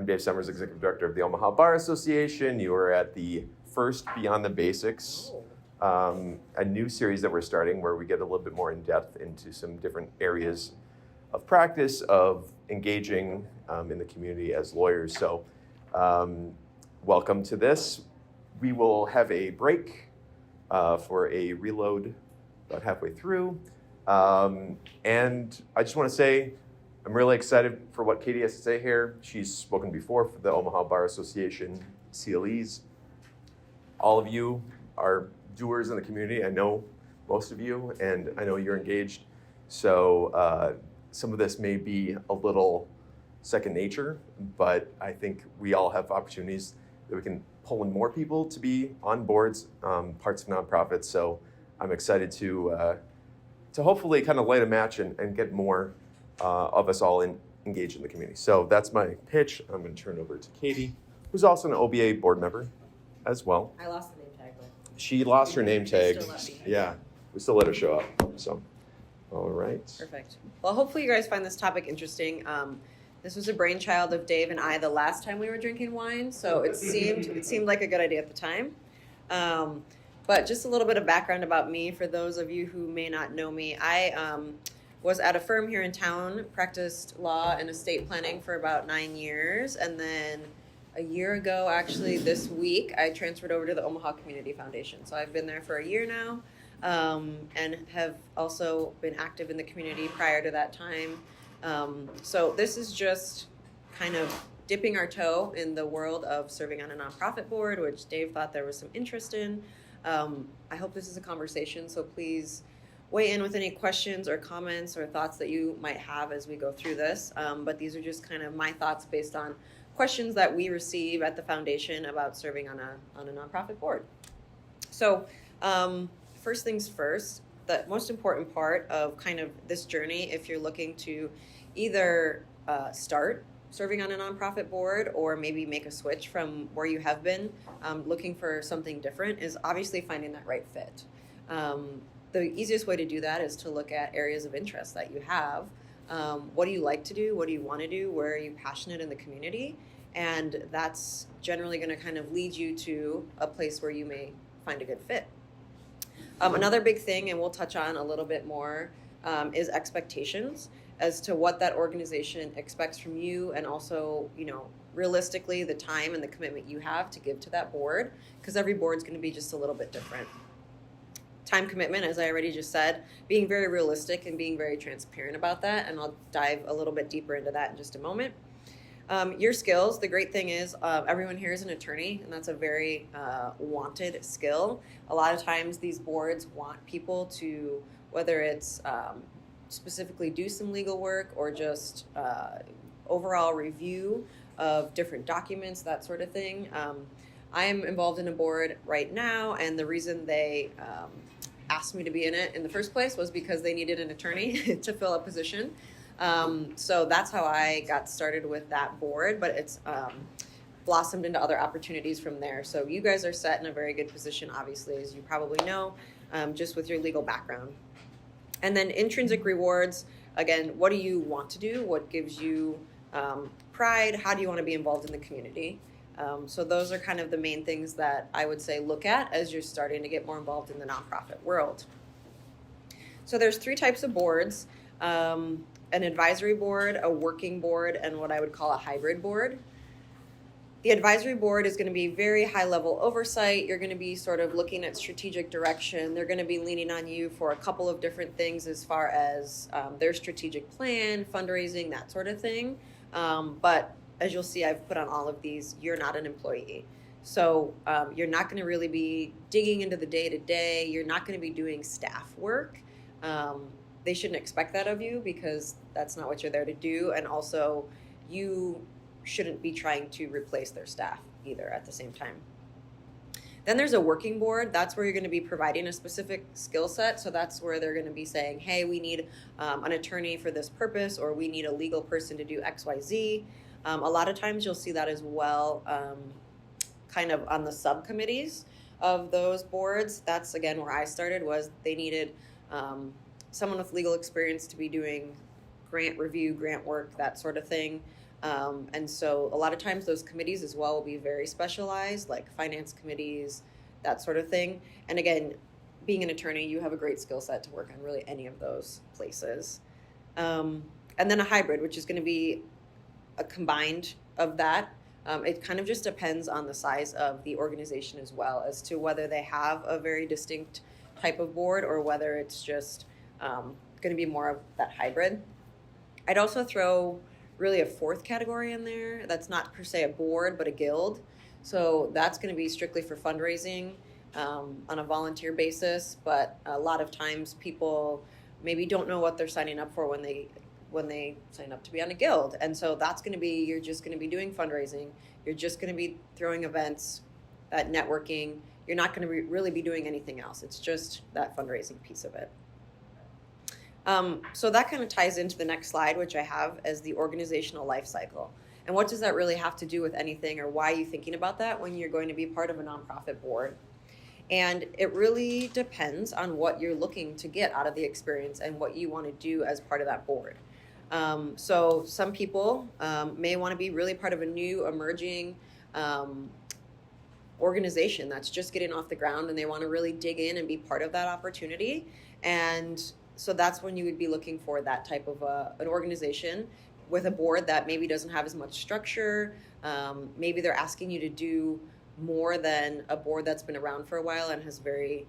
I'm Dave Summers, Executive Director of the Omaha Bar Association. You are at the first Beyond the Basics, a new series that we're starting where we get a little bit more in depth into some different areas of practice, of engaging in the community as lawyers. So welcome to this. We will have a break for a reload about halfway through. And I just want to say, I'm really excited for what Katie has to say here. She's spoken before for the Omaha Bar Association CLEs. All of you are doers in the community. I know most of you, and I know you're engaged. So some of this may be a little second nature, but I think we all have opportunities that we can pull in more people to be on boards, parts of nonprofits. So I'm excited to hopefully kind of light a match and get more of us all engaged in the community. So that's my pitch. I'm going to turn it over to Katie, who's also an OBA board member as well. I lost the name tag. She lost her name tag. Still let me. Yeah, we still let her show up. So, all right. Perfect. Well, hopefully you guys find this topic interesting. This was a brainchild of Dave and I the last time we were drinking wine, so it seemed like a good idea at the time. But just a little bit of background about me for those of you who may not know me. I was at a firm here in town, practiced law and estate planning for about 9 years, and then a year ago, actually this week, I transferred over to the Omaha Community Foundation. So I've been there for a year now, and have also been active in the community prior to that time. So this is just kind of dipping our toe in the world of serving on a nonprofit board, which Dave thought there was some interest in. I hope this is a conversation, so please weigh in with any questions or comments or thoughts that you might have as we go through this. But these are just kind of my thoughts based on questions that we receive at the foundation about serving on a nonprofit board. So first things first, the most important part of kind of this journey, if you're looking to either start serving on a nonprofit board or maybe make a switch from where you have been, looking for something different, is obviously finding that right fit. The easiest way to do that is to look at areas of interest that you have. What do you like to do? What do you want to do? Where are you passionate in the community? And that's generally going to kind of lead you to a place where you may find a good fit. Another big thing, and we'll touch on a little bit more, is expectations as to what that organization expects from you, and also, realistically, the time and the commitment you have to give to that board, because every board's going to be just a little bit different. Time commitment, as I already just said, being very realistic and being very transparent about that, and I'll dive a little bit deeper into that in just a moment. Your skills, the great thing is everyone here is an attorney, and that's a very wanted skill. A lot of times these boards want people to, whether it's specifically do some legal work or just overall review of different documents, that sort of thing. I am involved in a board right now, and the reason they asked me to be in it in the first place was because they needed an attorney to fill a position. So that's how I got started with that board, but it's blossomed into other opportunities from there. So you guys are set in a very good position, obviously, as you probably know, just with your legal background. And then intrinsic rewards, again, what do you want to do? What gives you pride? How do you want to be involved in the community? So those are kind of the main things that I would say look at as you're starting to get more involved in the nonprofit world. So there's 3 types of boards, an advisory board, a working board, and what I would call a hybrid board. The advisory board is going to be very high-level oversight. You're going to be sort of looking at strategic direction. They're going to be leaning on you for a couple of different things as far as their strategic plan, fundraising, that sort of thing. But as you'll see, I've put on all of these, you're not an employee. So you're not going to really be digging into the day-to-day. You're not going to be doing staff work. They shouldn't expect that of you because that's not what you're there to do. And also, you shouldn't be trying to replace their staff either at the same time. Then there's a working board. That's where you're going to be providing a specific skill set. So that's where they're going to be saying, hey, we need an attorney for this purpose, or we need a legal person to do X, Y, Z. A lot of times you'll see that as well kind of on the subcommittees of those boards. That's, again, where I started, was they needed someone with legal experience to be doing grant review, grant work, that sort of thing. And so a lot of times those committees as well will be very specialized, like finance committees, that sort of thing. And again, being an attorney, you have a great skill set to work on really any of those places. And then a hybrid, which is going to be a combined of that. It kind of just depends on the size of the organization as well as to whether they have a very distinct type of board or whether it's just going to be more of that hybrid. I'd also throw really a fourth category in there that's not per se a board but a guild. So that's going to be strictly for fundraising on a volunteer basis, but a lot of times people maybe don't know what they're signing up for when they sign up to be on a guild. And so that's going to be, you're just going to be doing fundraising. You're just going to be throwing events, that networking. You're not going to really be doing anything else. It's just that fundraising piece of it. So that kind of ties into the next slide, which I have as the organizational life cycle. And what does that really have to do with anything, or why are you thinking about that when you're going to be part of a nonprofit board? And it really depends on what you're looking to get out of the experience and what you want to do as part of that board. So some people may want to be really part of a new emerging organization that's just getting off the ground, and they want to really dig in and be part of that opportunity. And so that's when you would be looking for that type of an organization with a board that maybe doesn't have as much structure. Maybe they're asking you to do more than a board that's been around for a while and has very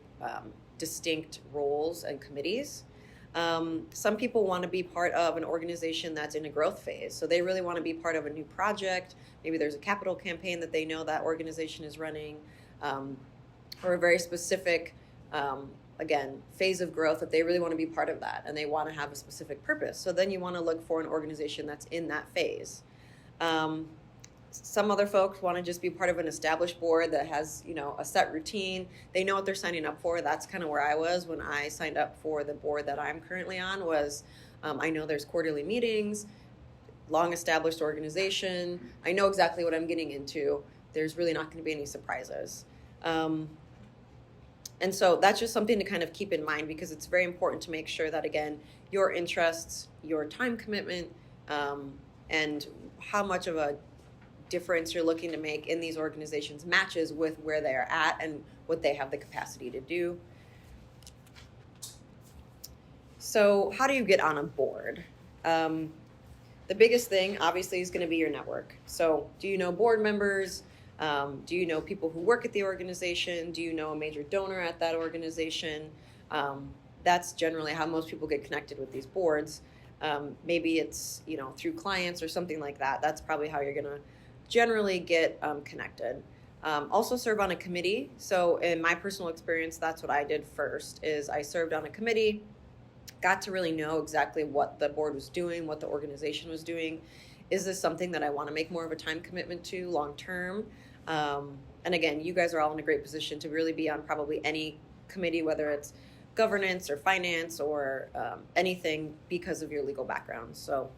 distinct roles and committees. Some people want to be part of an organization that's in a growth phase. So they really want to be part of a new project. Maybe there's a capital campaign that they know that organization is running, or a very specific, again, phase of growth that they really want to be part of that, and they want to have a specific purpose. So then you want to look for an organization that's in that phase. Some other folks want to just be part of an established board that has, a set routine. They know what they're signing up for. That's kind of where I was when I signed up for the board that I'm currently on. Was I know there's quarterly meetings, long established organization. I know exactly what I'm getting into. There's really not going to be any surprises. And so that's just something to kind of keep in mind, because it's very important to make sure that, again, your interests, your time commitment, and how much of a difference you're looking to make in these organizations matches with where they are at and what they have the capacity to do. So how do you get on a board? The biggest thing, obviously, is going to be your network. So do you know board members? Do you know people who work at the organization? Do you know a major donor at that organization? That's generally how most people get connected with these boards. Maybe it's, through clients or something like that. That's probably how you're going to generally get connected. Also serve on a committee. So in my personal experience, that's what I did first, is I served on a committee, got to really know exactly what the board was doing, what the organization was doing. Is this something that I want to make more of a time commitment to long term? And again, you guys are all in a great position to really be on probably any committee, whether it's governance or finance or anything, because of your legal background. So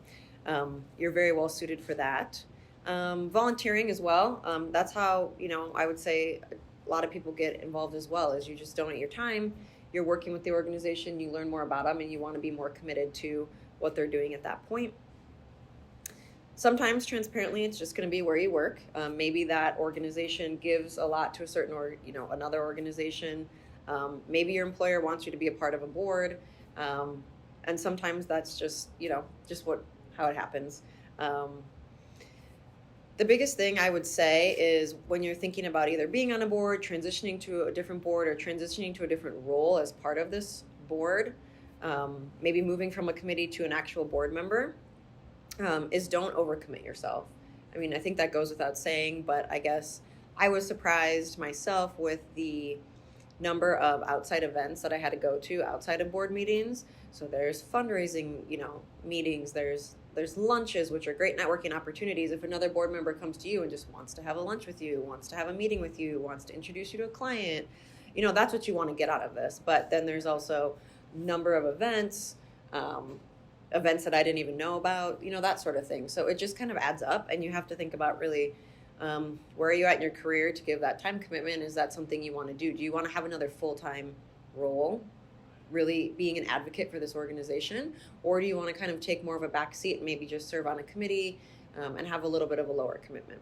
you're very well suited for that. Volunteering as well. That's how, I would say a lot of people get involved as well, is you just donate your time. You're working with the organization, you learn more about them, and you want to be more committed to what they're doing at that point. Sometimes, transparently, it's just going to be where you work. Maybe that organization gives a lot to a certain, another organization. Maybe your employer wants you to be a part of a board, and sometimes that's just, how it happens. The biggest thing I would say is when you're thinking about either being on a board, transitioning to a different board, or transitioning to a different role as part of this board, maybe moving from a committee to an actual board member, is don't overcommit yourself. I mean, I think that goes without saying, but I guess I was surprised myself with the number of outside events that I had to go to outside of board meetings. So there's fundraising, meetings, there's lunches, which are great networking opportunities. If another board member comes to you and just wants to have a lunch with you, wants to have a meeting with you, wants to introduce you to a client, that's what you want to get out of this. But then there's also number of events, events that I didn't even know about, that sort of thing. So it just kind of adds up, and you have to think about really, where are you at in your career to give that time commitment? Is that something you want to do? Do you want to have another full-time role, really being an advocate for this organization? Or do you want to kind of take more of a back seat and maybe just serve on a committee, and have a little bit of a lower commitment.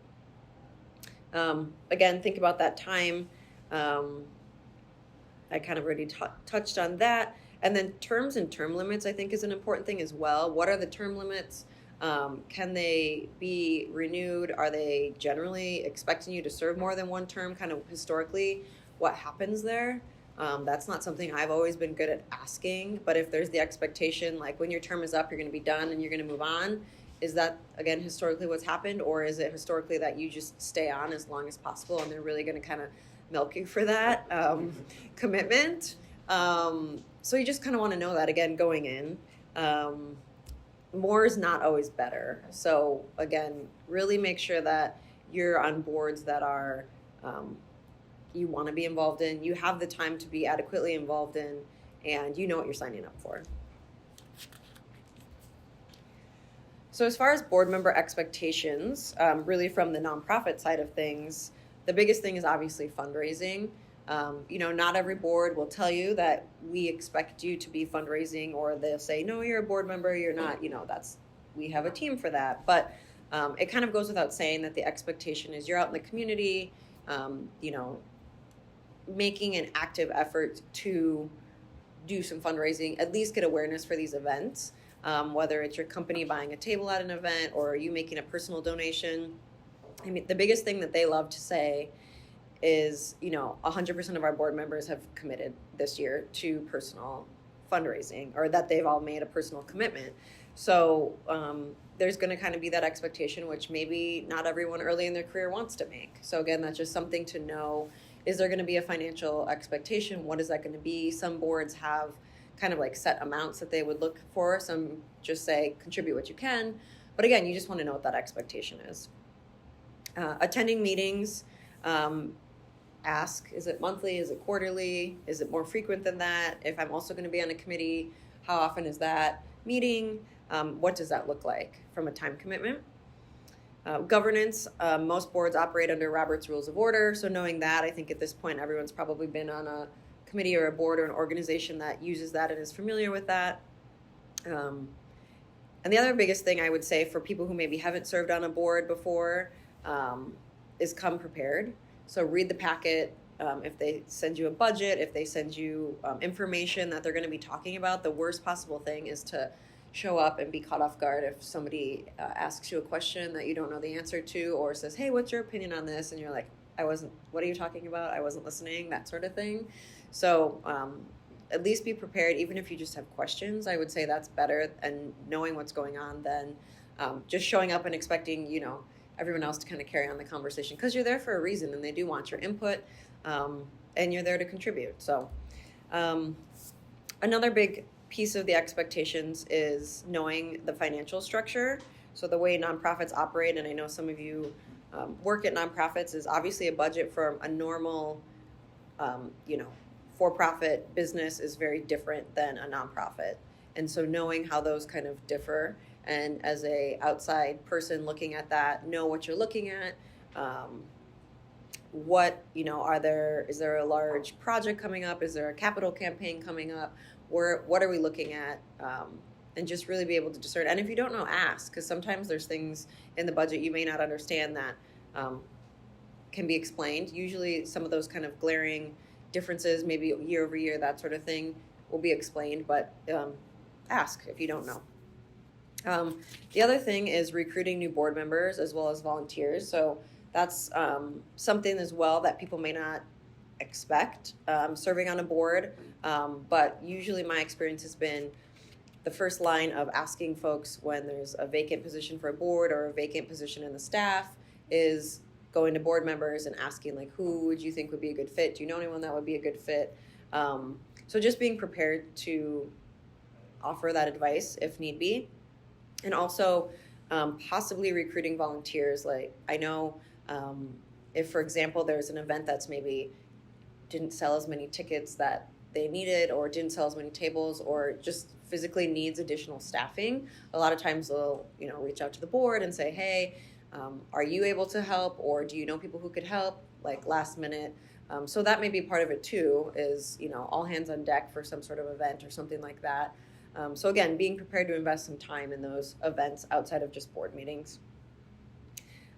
Again, think about that time. I kind of already touched on that. And then terms and term limits, I think, is an important thing as well. What are the term limits? Can they be renewed? Are they generally expecting you to serve more than one term? Kind of historically, what happens there? That's not something I've always been good at asking, but if there's the expectation, like when your term is up, you're going to be done and you're going to move on, is that, again, historically what's happened? Or is it historically that you just stay on as long as possible and they're really going to kind of milk you for that commitment? So you just kind of want to know that, again, going in. More is not always better. So again, really make sure that you're on boards that are you want to be involved in, you have the time to be adequately involved in, and you know what you're signing up for. So as far as board member expectations, really from the nonprofit side of things, the biggest thing is obviously fundraising. Not every board will tell you that we expect you to be fundraising, or they'll say, no, you're a board member, you're not, we have a team for that. But it kind of goes without saying that the expectation is you're out in the community, making an active effort to do some fundraising, at least get awareness for these events, whether it's your company buying a table at an event or you making a personal donation. I mean, the biggest thing that they love to say is, 100% of our board members have committed this year to personal fundraising, or that they've all made a personal commitment. So there's going to kind of be that expectation, which maybe not everyone early in their career wants to make. So again, that's just something to know. Is there going to be a financial expectation? What is that going to be? Some boards have kind of like set amounts that they would look for. Some just say contribute what you can. But again, you just want to know what that expectation is. Attending meetings, ask, is it monthly? Is it quarterly? Is it more frequent than that? If I'm also going to be on a committee, how often is that meeting? What does that look like from a time commitment? Governance, most boards operate under Robert's Rules of Order. So knowing that, I think at this point, everyone's probably been on a committee or a board or an organization that uses that and is familiar with that. And the other biggest thing I would say for people who maybe haven't served on a board before is come prepared. So read the packet. If they send you a budget, if they send you information that they're going to be talking about, the worst possible thing is to show up and be caught off guard if somebody asks you a question that you don't know the answer to, or says, hey, what's your opinion on this? And you're like, what are you talking about? I wasn't listening, that sort of thing. So at least be prepared, even if you just have questions. I would say that's better, and knowing what's going on than just showing up and expecting, everyone else to kind of carry on the conversation, because you're there for a reason and they do want your input, and you're there to contribute. So another big piece of the expectations is knowing the financial structure. So the way nonprofits operate, and I know some of you work at nonprofits, is obviously a budget for a normal, for-profit business is very different than a nonprofit. And so knowing how those kind of differ, and as a outside person looking at that, know what you're looking at. Is there a large project coming up? Is there a capital campaign coming up? What are we looking at? And just really be able to discern. And if you don't know, ask, because sometimes there's things in the budget you may not understand that can be explained. Usually some of those kind of glaring differences, maybe year over year, that sort of thing, will be explained, but ask if you don't know. The other thing is recruiting new board members as well as volunteers. So that's something as well that people may not expect serving on a board, but usually my experience has been the first line of asking folks when there's a vacant position for a board or a vacant position in the staff is going to board members and asking, like, who would you think would be a good fit? Do you know anyone that would be a good fit? So just being prepared to offer that advice if need be. And also possibly recruiting volunteers. Like, I know if, for example, there's an event that's maybe didn't sell as many tickets that they needed, or didn't sell as many tables, or just physically needs additional staffing, a lot of times they'll reach out to the board and say, hey, are you able to help, or do you know people who could help, like last minute? So that may be part of it too, is all hands on deck for some sort of event or something like that. So again, being prepared to invest some time in those events outside of just board meetings.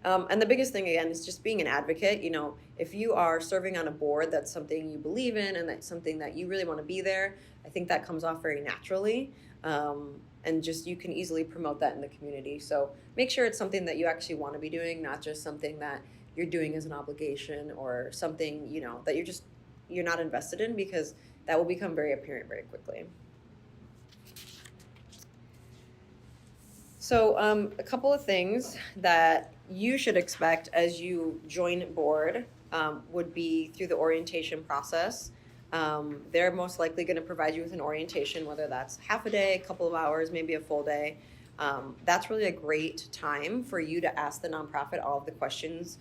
And the biggest thing, again, is just being an advocate. You know, if you are serving on a board that's something you believe in and that's something that you really want to be there, I think that comes off very naturally. And just you can easily promote that in the community. So make sure it's something that you actually want to be doing, not just something that you're doing as an obligation or something, you know, that you're not invested in, because that will become very apparent very quickly. So a couple of things that you should expect as you join board would be through the orientation process. They're most likely going to provide you with an orientation, whether that's half a day, a couple of hours, maybe a full day. That's really a great time for you to ask the nonprofit all of the questions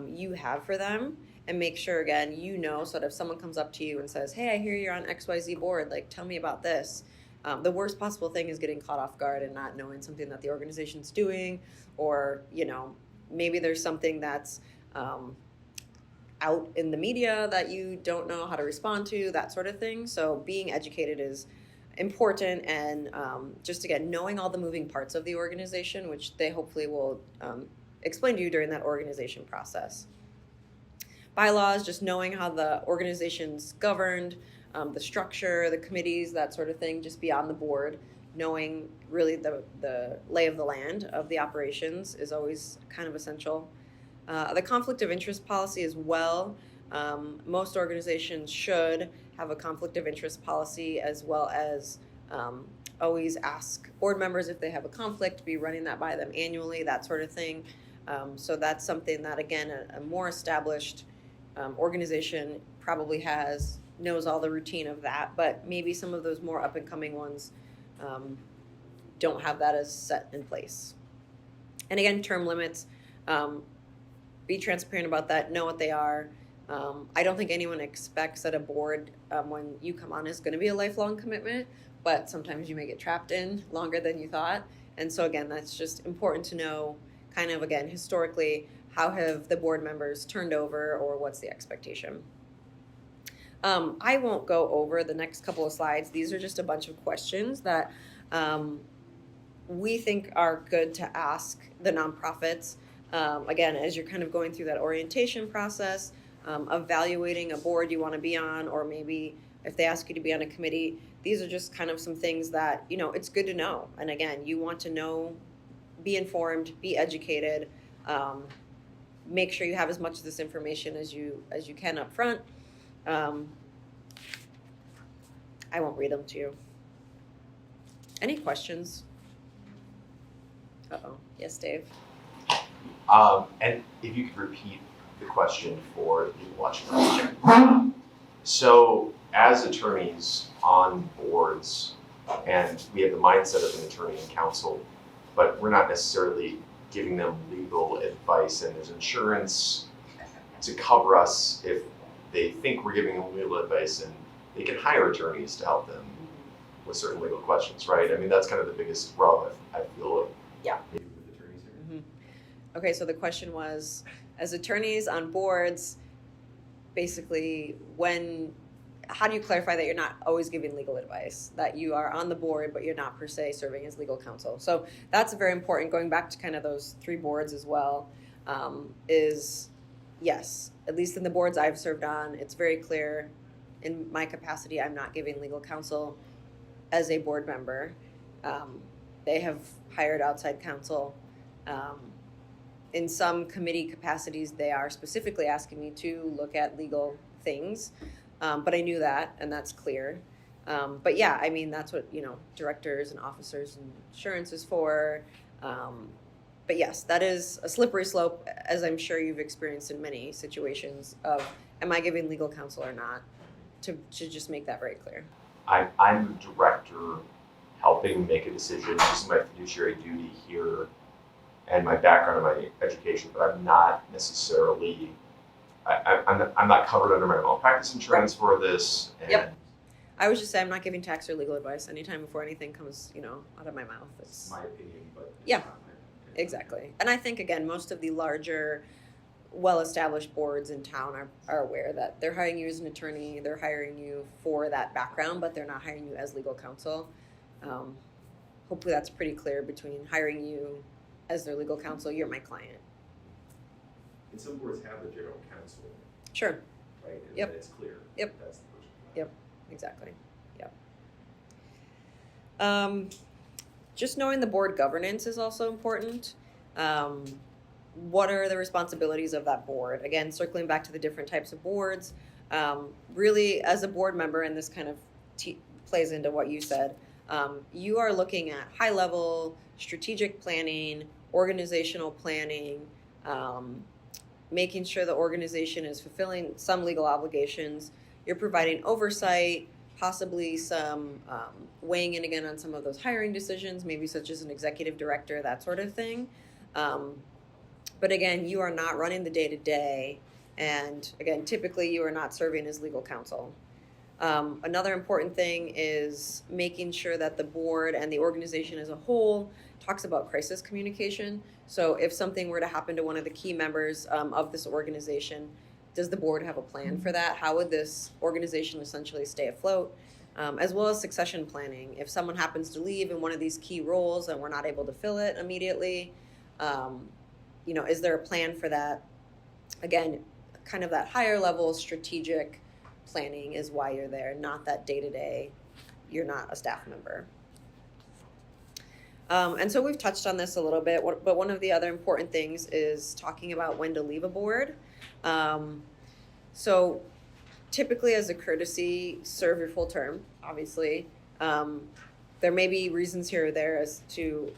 you have for them, and make sure, again, you know, sort of if someone comes up to you and says, hey, I hear you're on XYZ board, like, tell me about this. The worst possible thing is getting caught off guard and not knowing something that the organization's doing, or, you know, maybe there's something that's out in the media that you don't know how to respond to, that sort of thing. So being educated is important, and just, again, knowing all the moving parts of the organization, which they hopefully will explain to you during that organization process. Bylaws, just knowing how the organization's governed, the structure, the committees, that sort of thing, just be on the board. Knowing really the lay of the land of the operations is always kind of essential. The conflict of interest policy as well. Most organizations should have a conflict of interest policy, as well as always ask board members if they have a conflict, be running that by them annually, that sort of thing. So that's something that, again, a more established organization probably knows all the routine of that, but maybe some of those more up-and-coming ones don't have that as set in place. And again, term limits, be transparent about that, know what they are. I don't think anyone expects that a board, when you come on, is going to be a lifelong commitment, but sometimes you may get trapped in longer than you thought. And so, again, that's just important to know, kind of, again, historically, how have the board members turned over, or what's the expectation? I won't go over the next couple of slides. These are just a bunch of questions that we think are good to ask the nonprofits. Again, as you're kind of going through that orientation process, evaluating a board you want to be on, or maybe if they ask you to be on a committee, these are just kind of some things that, you know, it's good to know. And again, you want to know, be informed, be educated, make sure you have as much of this information as you can up front. I won't read them to you. Any questions? Uh-oh. Yes, Dave. And if you could repeat the question for the people watching. So, as attorneys on boards, and we have the mindset of an attorney and counsel, but we're not necessarily giving them legal advice, and there's insurance to cover us if they think we're giving them legal advice, and they can hire attorneys to help them with certain legal questions, right? I mean, that's kind of the biggest rub, I feel. Yeah. Maybe with attorneys here. Mm-hmm. Okay, so the question was, as attorneys on boards, basically, how do you clarify that you're not always giving legal advice, that you are on the board, but you're not per se serving as legal counsel? So that's very important. Going back to kind of those 3 boards as well, is yes, at least in the boards I've served on, it's very clear in my capacity, I'm not giving legal counsel as a board member. They have hired outside counsel. In some committee capacities, they are specifically asking me to look at legal things. But I knew that, and that's clear. But yeah, I mean, that's what, you know, directors and officers and insurance is for. But yes, that is a slippery slope, as I'm sure you've experienced in many situations of, am I giving legal counsel or not? To just make that very clear. I'm a director helping make a decision. This is my fiduciary duty here and my background and my education, but I'm not necessarily, I'm not covered under my malpractice insurance for this. And yep. I would just say I'm not giving tax or legal advice anytime before anything comes, you know, out of my mouth. It's my opinion, but yeah, not my opinion. Exactly. And I think, again, most of the larger, well-established boards in town are aware that they're hiring you as an attorney, they're hiring you for that background, but they're not hiring you as legal counsel. Hopefully that's pretty clear between hiring you as their legal counsel, you're my client. And some boards have the general counsel, Sure. right? And Yep. then it's clear. Yep. That's the person. Yep. Exactly. Yep. Just knowing the board governance is also important. What are the responsibilities of that board? Again, circling back to the different types of boards, really as a board member, and this kind of plays into what you said, you are looking at high level strategic planning, organizational planning, making sure the organization is fulfilling some legal obligations. You're providing oversight, possibly some weighing in again on some of those hiring decisions, maybe such as an executive director, that sort of thing. But again, you are not running the day-to-day, and again, typically you are not serving as legal counsel. Another important thing is making sure that the board and the organization as a whole talks about crisis communication. So if something were to happen to one of the key members of this organization, does the board have a plan for that? How would this organization essentially stay afloat? As well as succession planning. If someone happens to leave in one of these key roles and we're not able to fill it immediately, is there a plan for that? Again, kind of that higher level strategic planning is why you're there, not that day-to-day, you're not a staff member. And so we've touched on this a little bit, but one of the other important things is talking about when to leave a board. So typically as a courtesy, serve your full term, obviously. There may be reasons here or there as to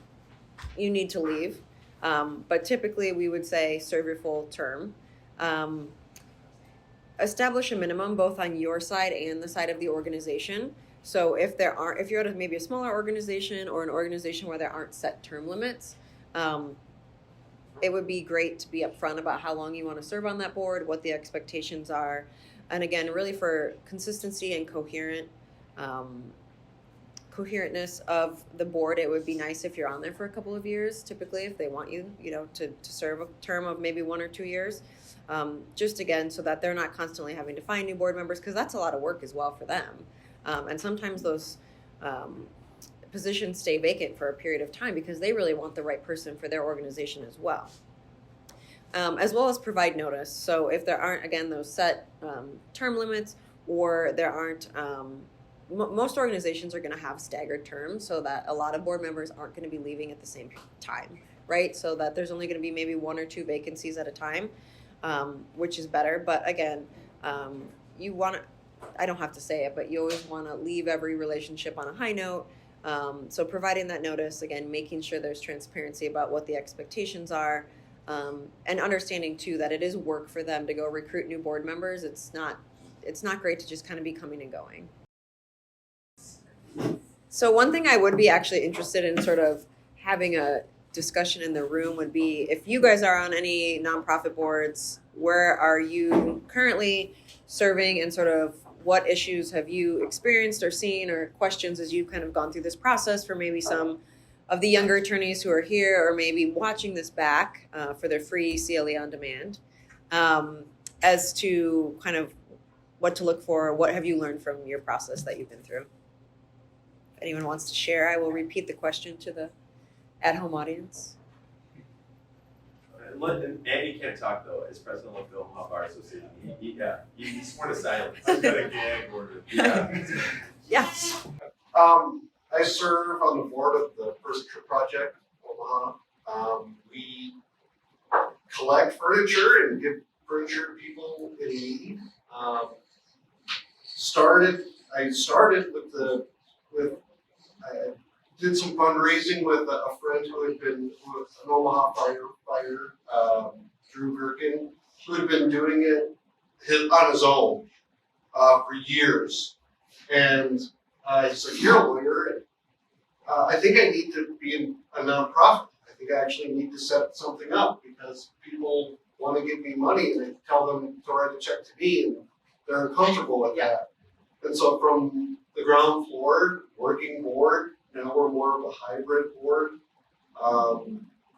you need to leave, but typically we would say serve your full term. Establish a minimum both on your side and the side of the organization. So if you're at maybe a smaller organization or an organization where there aren't set term limits, it would be great to be upfront about how long you want to serve on that board, what the expectations are, and again, really for consistency and coherentness of the board, it would be nice if you're on there for a couple of years, typically, if they want you, to serve a term of maybe 1 or 2 years. Just again, so that they're not constantly having to find new board members, because that's a lot of work as well for them. And sometimes those positions stay vacant for a period of time because they really want the right person for their organization as well. As well as provide notice. So if there aren't, again, those set term limits, or there aren't, most organizations are going to have staggered terms so that a lot of board members aren't going to be leaving at the same time, right? So that there's only going to be maybe 1 or 2 vacancies at a time, which is better. But again, you want to, I don't have to say it, but you always want to leave every relationship on a high note. So providing that notice, again, making sure there's transparency about what the expectations are, and understanding too that it is work for them to go recruit new board members. It's not great to just kind of be coming and going. So one thing I would be actually interested in sort of having a discussion in the room would be, if you guys are on any nonprofit boards, where are you currently serving, and sort of what issues have you experienced or seen, or questions as you've kind of gone through this process for maybe some of the younger attorneys who are here or maybe watching this back for their free CLE on demand, as to kind of what to look for, what have you learned from your process that you've been through? If anyone wants to share, I will repeat the question to the at-home audience. And Andy can't talk though, as president of the Omaha Bar Association. He's sworn to silence. I've got a gag order. Yeah. I serve on the board of the First Trip Project, Omaha. We collect furniture and give furniture to people in need. I started I did some fundraising with a friend who had been an Omaha firefighter, Drew Gerken, who had been doing it on his own for years. And he's like, "You're a lawyer, and I think I need to be in a nonprofit. I think I actually need to set something up because people want to give me money and I tell them to write a check to me and they're uncomfortable with that." And so from the ground floor, working board, now we're more of a hybrid board,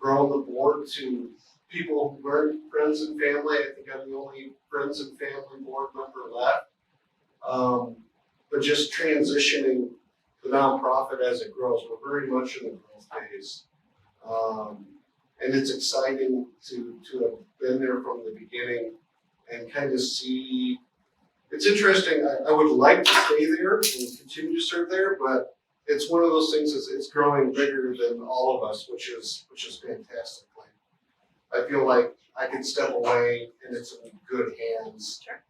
grown the board to people who weren't friends and family. I think I'm the only friends and family board member left. But just transitioning the nonprofit as it grows. We're very much in the growth phase. And it's exciting to have been there from the beginning and kind of see. It's interesting. I would like to stay there and continue to serve there, but it's one of those things. It's growing bigger than all of us, which is fantastic. Like, I feel like I can step away and it's in good hands. Sure.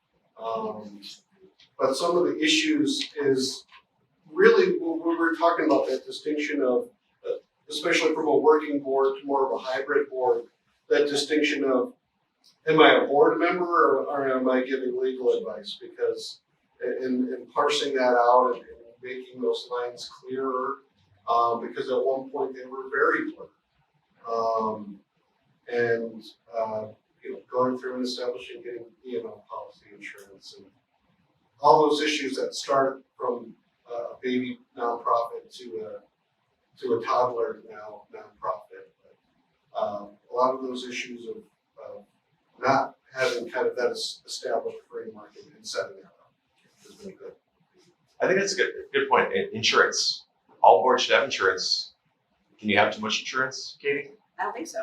But some of the issues is really when we were talking about that distinction of, especially from a working board to more of a hybrid board, that distinction of, am I a board member or am I giving legal advice? Because in parsing that out and making those lines clearer, because at one point they were very blurred. Going through and establishing, getting policy insurance and all those issues that start from a baby nonprofit to a toddler now nonprofit. But, a lot of those issues of not having kind of that established framework and setting that up has been good. I think that's a good point. Insurance. All boards should have insurance. Can you have too much insurance, Katie? I don't think so.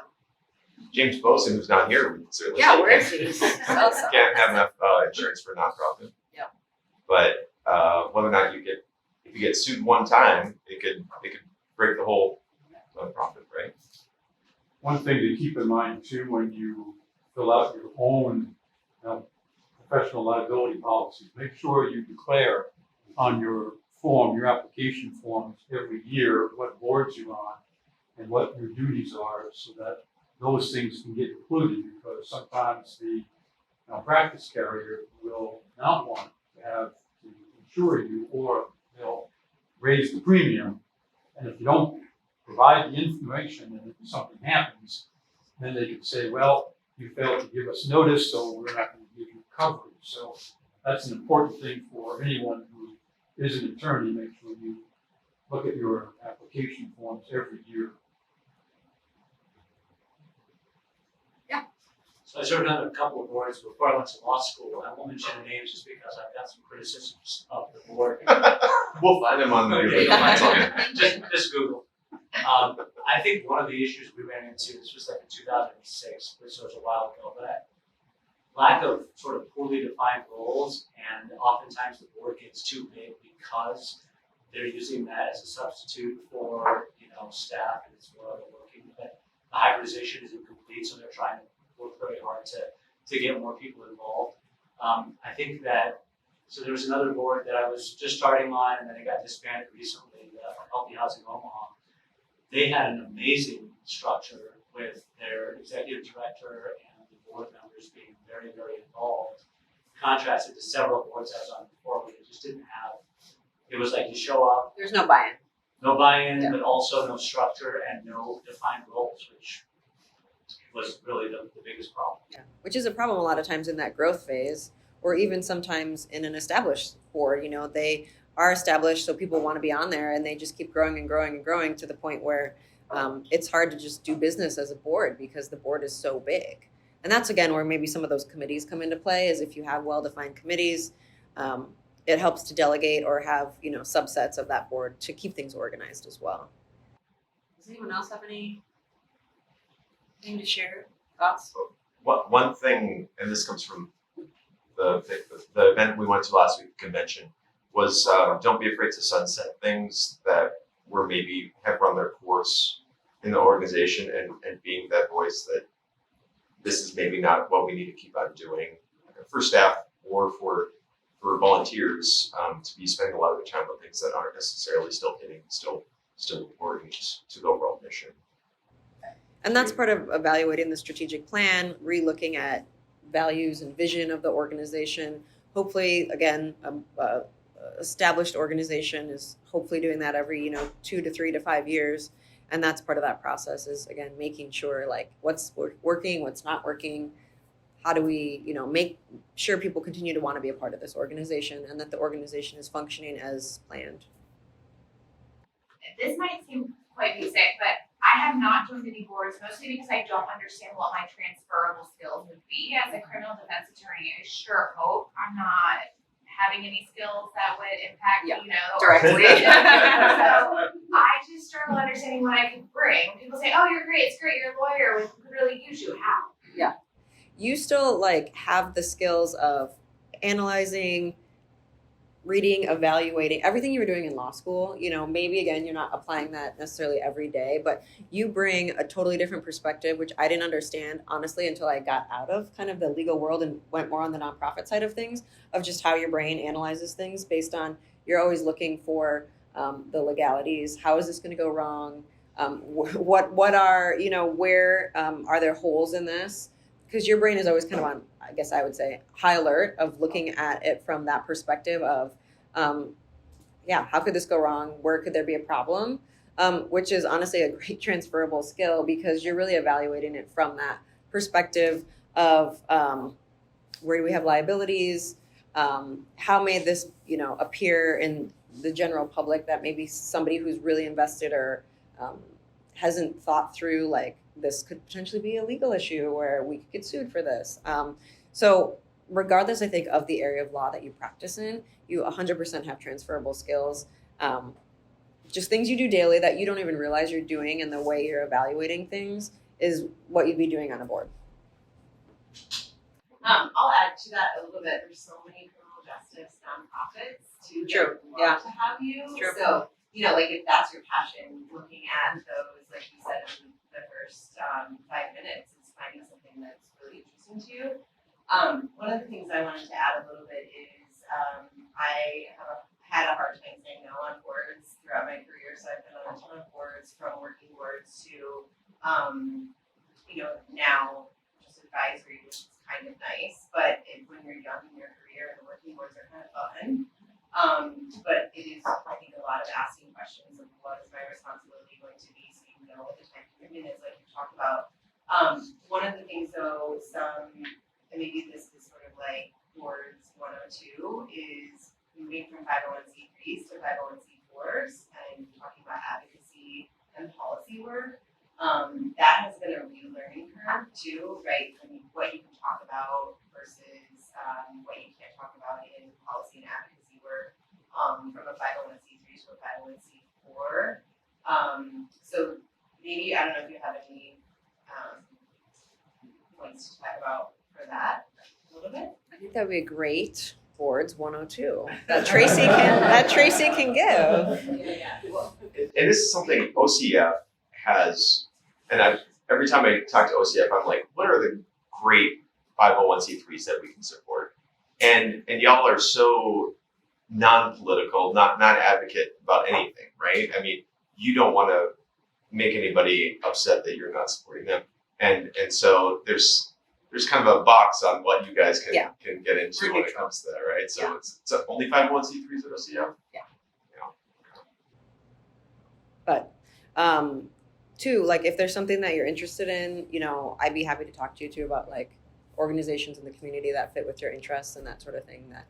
James Boson, who's not here, would certainly Yeah, say where is he? Also. can't have enough insurance for a nonprofit. Yeah. But whether or not if you get sued one time, it could break the whole nonprofit, right? One thing to keep in mind too, when you fill out your own professional liability policies, make sure you declare on your form, your application forms every year, what boards you're on and what your duties are, so that those things can get included, because sometimes the practice carrier will not want to have to insure you, or they'll raise the premium. And if you don't provide the information and if something happens, then they can say, well, you failed to give us notice, so we're not going to give you coverage. So that's an important thing for anyone who is an attorney. Make sure you look at your application forms every year. So I served on a couple of boards before I went to law school. I won't mention the names just because I've got some criticisms of the board. We'll find them on the Okay, just Google. I think one of the issues we ran into, this was like in 2006, this was a while ago, but lack of sort of poorly defined roles, and oftentimes the board gets too big because they're using that as a substitute for staff, and it's more of a working. But the hybridization is incomplete, so they're trying to work very hard to get more people involved. I think that, so there was another board that I was just starting on, and then it got disbanded recently, Healthy Housing Omaha. They had an amazing structure with their executive director and the board members being very, very involved. Contrasted to several boards I was on before, where they just didn't have, it was like you show up, There's no buy-in. no buy-in, Yeah. but also no structure and no defined roles, which was really the biggest problem. Yeah. Which is a problem a lot of times in that growth phase, or even sometimes in an established board. They are established, so people want to be on there, and they just keep growing and growing and growing to the point where it's hard to just do business as a board because the board is so big. And that's again where maybe some of those committees come into play. Is if you have well-defined committees, it helps to delegate or have subsets of that board to keep things organized as well. Does anyone else have anything to share? Thoughts? One thing, and this comes from the event we went to last week, convention, was don't be afraid to sunset things that were maybe have run their course in the organization, and being that voice that this is maybe not what we need to keep on doing for staff or for volunteers, to be spending a lot of their time on things that aren't necessarily still important to the overall mission. And that's part of evaluating the strategic plan, re-looking at values and vision of the organization. Hopefully, again, established organization is hopefully doing that every 2 to 3 to 5 years, and that's part of that process. Is again making sure what's working, what's not working. How do we make sure people continue to want to be a part of this organization, and that the organization is functioning as planned. This might seem quite basic, but I have not joined any boards, mostly because I don't understand what my transferable skills would be as a criminal defense attorney. I sure hope I'm not having any skills that would impact, directly. So I just struggle understanding what I could bring. When people say, "Oh, you're great, it's great, you're a lawyer," we could really use you. How? you still like have the skills of analyzing, reading, evaluating everything you were doing in law school. You know, maybe again, you're not applying that necessarily every day, but you bring a totally different perspective, which I didn't understand honestly until I got out of kind of the legal world and went more on the nonprofit side of things, of just how your brain analyzes things based on, you're always looking for the legalities. How is this going to go wrong? What are, you know, where are there holes in this? Because your brain is always kind of on, I guess I would say, high alert of looking at it from that perspective of, yeah, how could this go wrong? Where could there be a problem? Which is honestly a great transferable skill because you're really evaluating it from that perspective of where do we have liabilities? How may this, you know, appear in the general public that maybe somebody who's really invested or hasn't thought through, like, this could potentially be a legal issue where we could get sued for this. So regardless, I think, of the area of law that you practice in, you 100% have transferable skills. Just things you do daily that you don't even realize you're doing, and the way you're evaluating things is what you'd be doing on a board. I'll add to that a little bit. There's so many criminal justice nonprofits too. True. That would Yeah. love to have you. True. So, you know, like if that's your passion, looking at those, like you said in the first 5 minutes, is finding something that's really interesting to you. One of the things I wanted to add a little bit is I have had a hard time saying no on boards throughout my career. So I've been on a ton of boards, from working boards to, you know, now just advisory, which is kind of nice. But when you're young in your career, the working boards are kind of fun. But it is, I think, a lot of asking questions of what is my responsibility going to be, so you know what the time commitment is, like you talked about. One of the things, though, and maybe this is sort of like boards 102, is moving from 501c3s to 501c4s and talking about advocacy and policy work. That has been a real learning curve too, right? I mean, what you can talk about versus what you can't talk about in policy and advocacy work, from a 501c3 to a 501c4. So maybe, I don't know if you have any points to talk about for that a little bit. I think that would be a great boards 102 that Tracy can give. Yeah. Well, And this is something OCF has, and every time I talk to OCF, I'm like, what are the great 501c3s that we can support? And y'all are so non-political, not advocate about anything, right? I mean, you don't want to make anybody upset that you're not supporting them. And so there's kind of a box on what you guys can get into when it comes to that, right? So it's only 501c3s at OCF? Yeah. Yeah. But two, like if there's something that you're interested in, you know, I'd be happy to talk to you too about like organizations in the community that fit with your interests and that sort of thing, that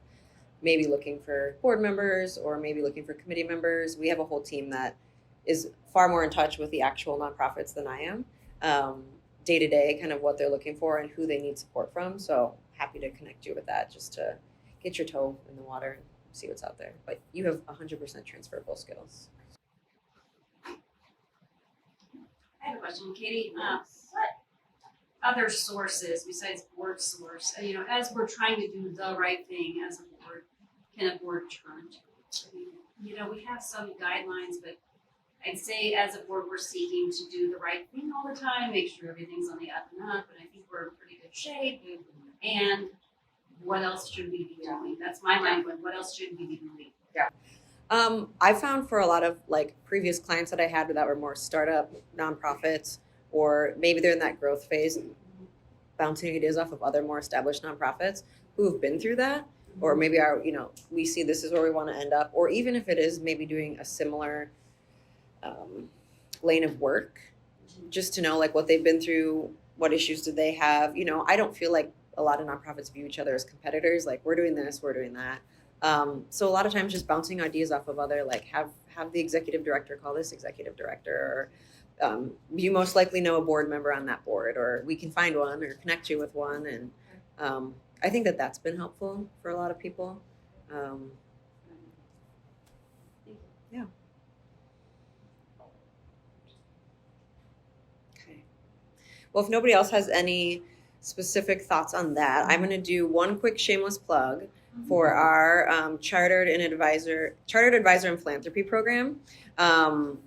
maybe looking for board members or maybe looking for committee members. We have a whole team that is far more in touch with the actual nonprofits than I am, day to day, kind of what they're looking for and who they need support from. So happy to connect you with that, just to get your toe in the water and see what's out there. But you have 100% transferable skills. I have a question, Katie. What other sources besides board source, you know, as we're trying to do the right thing as a board, can a board turn to? I mean, you know, we have some guidelines, but I'd say as a board, we're seeking to do the right thing all the time, make sure everything's on the up and up, and I think we're in pretty good shape. And what else should we be doing? That's my mind going, what else should we be doing? I found for a lot of like previous clients that I had that were more startup nonprofits, or maybe they're in that growth phase, bouncing ideas off of other more established nonprofits who have been through that, or maybe are, you know, we see this is where we want to end up, or even if it is maybe doing a similar lane of work, just to know like what they've been through, what issues did they have. You know, I don't feel like a lot of nonprofits view each other as competitors, like we're doing this, we're doing that. So a lot of times just bouncing ideas off of other, like have the executive director call this executive director, or you most likely know a board member on that board, or we can find one or connect you with one. And I think that that's been helpful for a lot of people. Yeah. Okay. Well, if nobody else has any specific thoughts on that. I'm going to do one quick shameless plug for our chartered advisor and philanthropy program.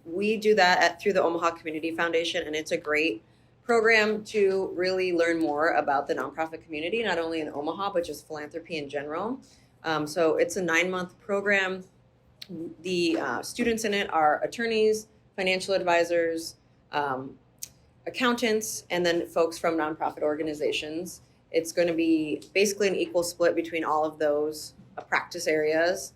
We do that through the Omaha Community Foundation, and it's a great program to really learn more about the nonprofit community, not only in Omaha, but just philanthropy in general. So it's a 9-month program. The students in it are attorneys, financial advisors, accountants, and then folks from nonprofit organizations. It's going to be basically an equal split between all of those practice areas.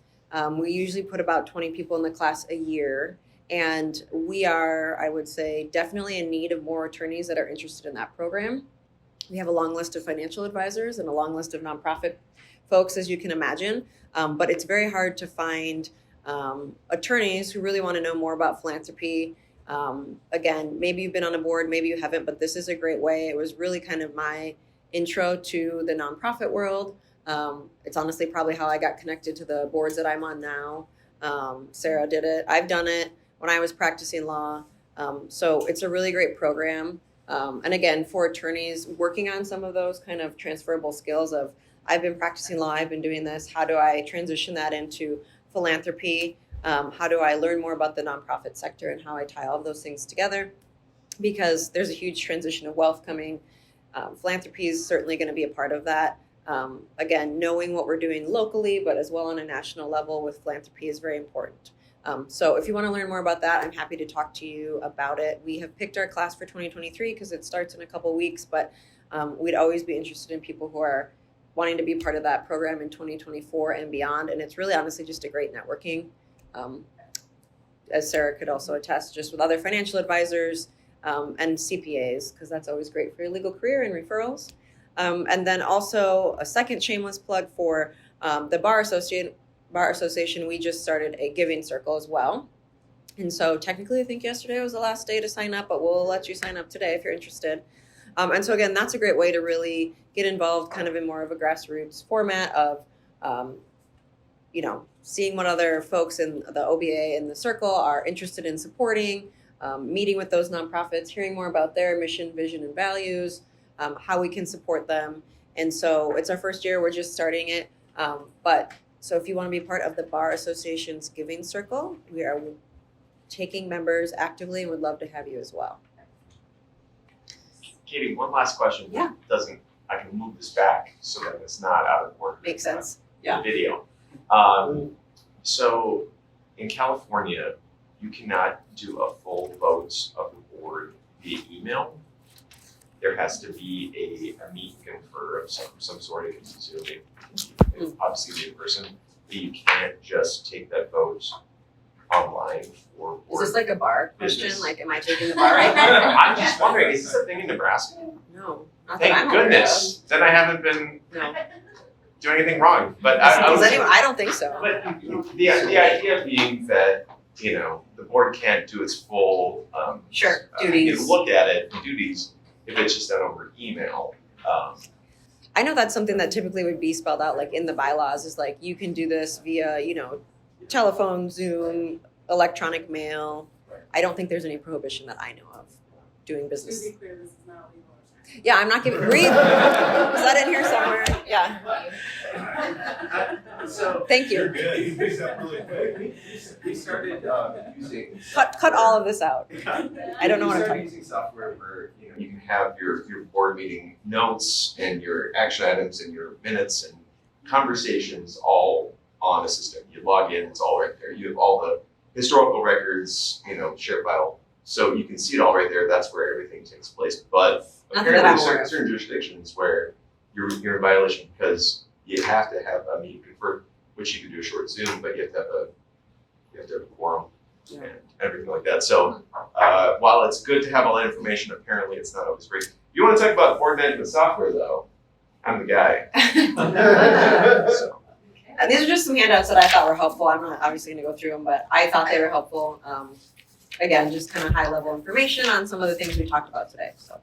We usually put about 20 people in the class a year, and we are, I would say, definitely in need of more attorneys that are interested in that program. We have a long list of financial advisors and a long list of nonprofit folks, as you can imagine, but it's very hard to find attorneys who really want to know more about philanthropy. Again, maybe you've been on a board, maybe you haven't, but this is a great way. It was really kind of my intro to the nonprofit world. It's honestly probably how I got connected to the boards that I'm on now. Sarah did it. I've done it when I was practicing law. So it's a really great program. And again, for attorneys working on some of those kind of transferable skills of, I've been practicing law, I've been doing this, how do I transition that into philanthropy? How do I learn more about the nonprofit sector and how I tie all of those things together? Because there's a huge transition of wealth coming. Philanthropy is certainly going to be a part of that. Again, knowing what we're doing locally, but as well on a national level with philanthropy is very important. So if you want to learn more about that, I'm happy to talk to you about it. We have picked our class for 2023 because it starts in a couple weeks, but we'd always be interested in people who are wanting to be part of that program in 2024 and beyond. And it's really honestly just a great networking, as Sarah could also attest, just with other financial advisors and CPAs, because that's always great for your legal career and referrals. And then also a second shameless plug for the Bar Association. We just started a giving circle as well. And so technically I think yesterday was the last day to sign up, but we'll let you sign up today if you're interested. And so again, that's a great way to really get involved kind of in more of a grassroots format of, seeing what other folks in the OBA and the circle are interested in supporting, meeting with those nonprofits, hearing more about their mission, vision, and values, how we can support them. And so it's our first year, we're just starting it. But so if you want to be part of the Bar Association's Giving Circle, we are taking members actively and would love to have you as well. Katie, one last question. Yeah. I can move this back so that it's not out of order. Makes sense. The video. So in California, you cannot do a full vote of the board via email. There has to be a meet and confer of some sort. It can be Zoom, it can obviously be in person. But you can't just take that vote online for Is board this like a bar question? business. Like, am I taking the bar right now? I'm just wondering, is this a thing in Nebraska? No, not that I'm Thank aware of. goodness. Then I haven't been No, doing anything wrong. But I does was, anyone? I don't think so. but the idea being that, the board can't do its full Sure, duties. Look at it, duties, if it's just done over email. I know that's something that typically would be spelled out like in the bylaws is like you can do this via, telephone, Zoom, electronic mail. I don't think there's any prohibition that I know of doing business. To be clear, this is not legal. Yeah, I'm not giving. Read. Is that in here somewhere? Yeah. So Thank you. we started using Cut all of this out. I don't know what I'm We started talking. using software where You can have your board meeting notes and your action items and your minutes and conversations all on a system. You log in, it's all right there. You have all the historical records, share file. So you can see it all right there. That's where everything takes place. But Nothing that apparently I'm aware certain, of. certain jurisdictions where you're in violation because you have to have a meeting confer, which you can do a short Zoom, but you have to have a quorum Yeah. and everything like that. So while it's good to have all that information, apparently it's not always great. You want to talk about board management software though? I'm the guy. So. And these are just some handouts that I thought were helpful. I'm not obviously going to go through them, but I thought they were helpful. Again, just kind of high level information on some of the things we talked about today. So.